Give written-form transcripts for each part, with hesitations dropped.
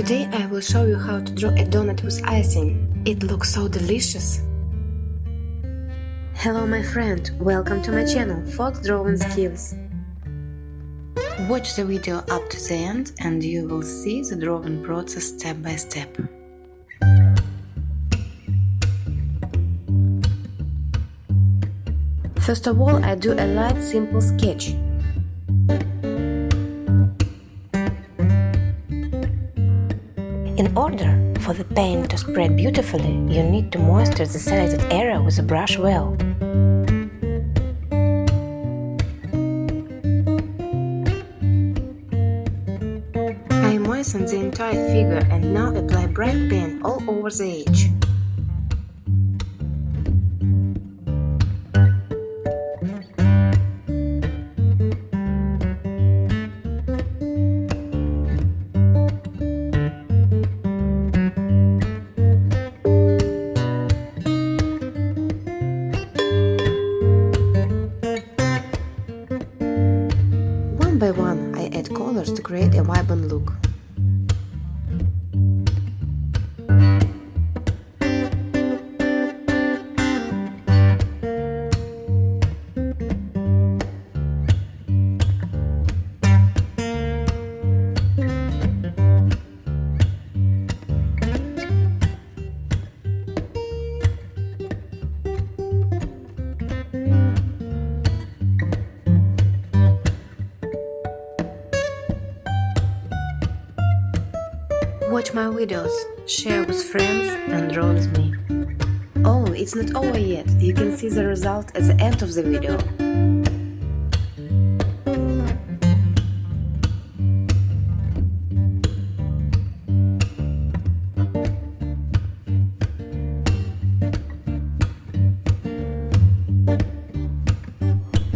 Today I will show you how to draw a donut with icing. It looks so delicious! Hello my friend, welcome to my channel Fox Drawing Skills. Watch the video up to the end and you will see the drawing process step by step. First of all, I do a light simple sketch. In order for the paint to spread beautifully, you need to moisten the selected area with a brush well. I moisten the entire figure and now apply bright paint all over the edge. One by one, I add colors to create a vibrant look. Watch my videos, share with friends and draw with me. Oh, it's not over yet, you can see the result at the end of the video.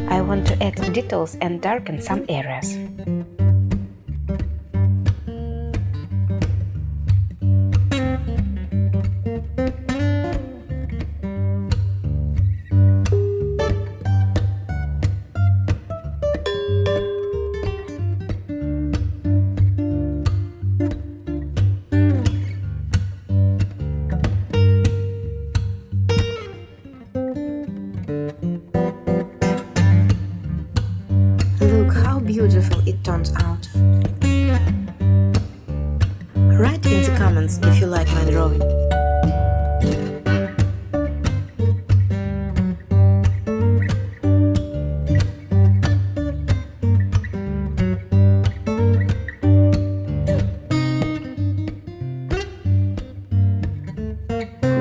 I want to add details and darken some areas. Look how beautiful it turns out. Write in the comments if you like my drawing.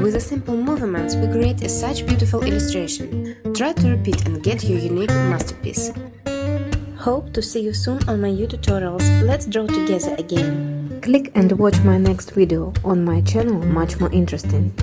With the simple movements we create such beautiful illustration. Try to repeat and get your unique masterpiece. Hope to see you soon on my YouTube tutorials. Let's draw together again. Click and watch my next video on my channel, much more interesting.